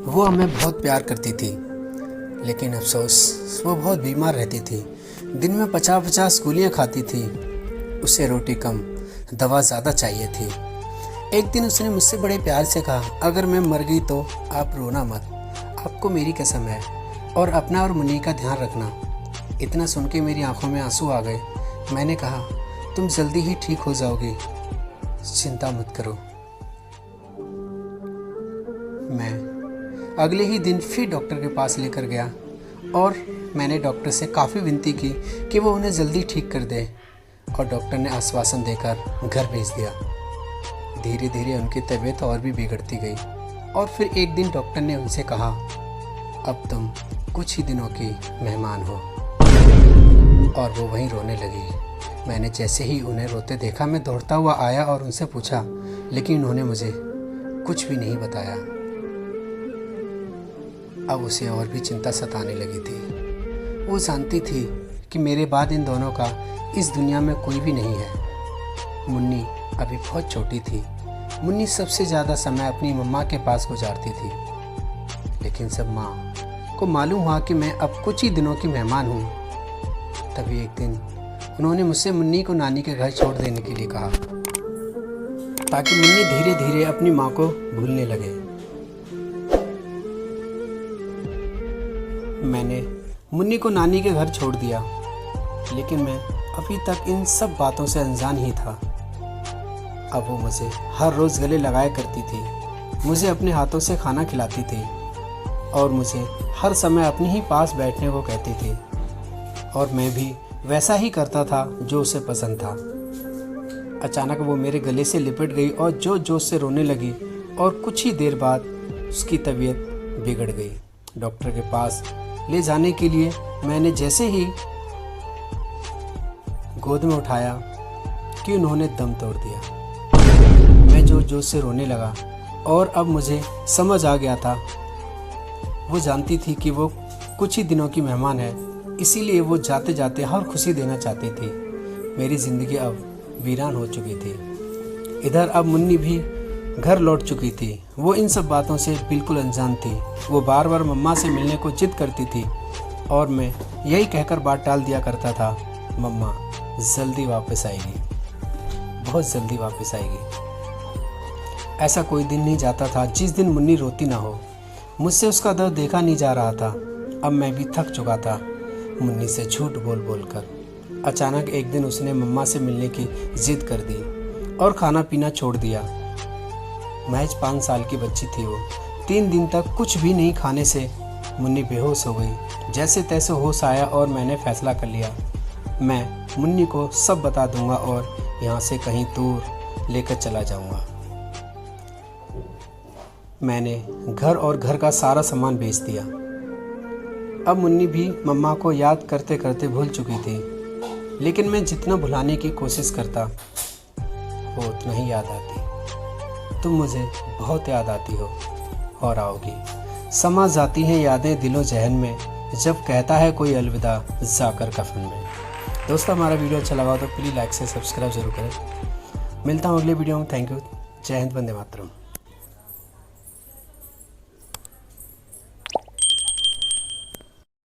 वो हमें बहुत प्यार करती थी, लेकिन अफसोस वो बहुत बीमार रहती थी। दिन में 50-50 गोलियाँ खाती थी। उसे रोटी कम, दवा ज़्यादा चाहिए थी। एक दिन उसने मुझसे बड़े प्यार से कहा, अगर मैं मर गई तो आप रोना मत, आपको मेरी कसम है, और अपना और मुन्नी का ध्यान रखना। इतना सुन के मेरी आंखों में आंसू आ गए। मैंने कहा, तुम जल्दी ही ठीक हो जाओगी, चिंता मत करो। मैं अगले ही दिन फिर डॉक्टर के पास लेकर गया और मैंने डॉक्टर से काफ़ी विनती की कि वो उन्हें जल्दी ठीक कर दे, और डॉक्टर ने आश्वासन देकर घर भेज दिया। धीरे धीरे उनकी तबीयत और भी बिगड़ती गई, और फिर एक दिन डॉक्टर ने उनसे कहा, अब तुम कुछ ही दिनों की मेहमान हो। और वो वहीं रोने लगी। मैंने जैसे ही उन्हें रोते देखा, मैं दौड़ता हुआ आया और उनसे पूछा, लेकिन उन्होंने मुझे कुछ भी नहीं बताया। अब उसे और भी चिंता सताने लगी थी। वो जानती थी कि मेरे बाद इन दोनों का इस दुनिया में कोई भी नहीं है। मुन्नी अभी बहुत छोटी थी। मुन्नी सबसे ज़्यादा समय अपनी मम्मा के पास गुजारती थी, लेकिन सब माँ को मालूम हुआ कि मैं अब कुछ ही दिनों की मेहमान हूँ। तभी एक दिन उन्होंने मुझसे मुन्नी को नानी के घर छोड़ देने के लिए कहा, ताकि मुन्नी धीरे धीरे अपनी माँ को भूलने लगे। मैंने मुन्नी को नानी के घर छोड़ दिया, लेकिन मैं अभी तक इन सब बातों से अनजान ही था। अब वो मुझे हर रोज़ गले लगाया करती थी, मुझे अपने हाथों से खाना खिलाती थी, और मुझे हर समय अपने ही पास बैठने को कहती थी, और मैं भी वैसा ही करता था जो उसे पसंद था। अचानक वो मेरे गले से लिपट गई और जोर जोर से रोने लगी, और कुछ ही देर बाद उसकी तबीयत बिगड़ गई। डॉक्टर के पास ले जाने के लिए मैंने जैसे ही गोद में उठाया कि उन्होंने दम तोड़ दिया। मैं जोर जोर से रोने लगा, और अब मुझे समझ आ गया था, वो जानती थी कि वो कुछ ही दिनों की मेहमान है, इसीलिए वो जाते जाते हर खुशी देना चाहती थी। मेरी ज़िंदगी अब वीरान हो चुकी थी। इधर अब मुन्नी भी घर लौट चुकी थी। वो इन सब बातों से बिल्कुल अनजान थी। वो बार बार मम्मा से मिलने को जिद करती थी, और मैं यही कहकर बात टाल दिया करता था, मम्मा जल्दी वापस आएगी, बहुत जल्दी वापस आएगी। ऐसा कोई दिन नहीं जाता था जिस दिन मुन्नी रोती ना हो। मुझसे उसका दर्द देखा नहीं जा रहा था। अब मैं भी थक चुका था मुन्नी से झूठ बोल बोल कर। अचानक एक दिन उसने मम्मा से मिलने की जिद कर दी और खाना पीना छोड़ दिया। महज 5 साल की बच्ची थी वो। 3 दिन तक कुछ भी नहीं खाने से मुन्नी बेहोश हो गई। जैसे तैसे होश आया और मैंने फैसला कर लिया, मैं मुन्नी को सब बता दूंगा और यहाँ से कहीं दूर लेकर चला जाऊंगा। मैंने घर और घर का सारा सामान बेच दिया। अब मुन्नी भी मम्मा को याद करते करते भूल चुकी थी, लेकिन मैं जितना भुलाने की कोशिश करता वो उतना ही याद आती। तुम मुझे बहुत याद आती हो और आओगी। समा जाती हैं यादें दिलो जहन में, जब कहता है कोई अलविदा जाकर कफन में। दोस्तों, हमारा वीडियो अच्छा लगा तो प्लीज़ लाइक से सब्सक्राइब जरूर करें। मिलता हूँ अगले वीडियो में। Thank you. जय हिंद, वंदे मातरम।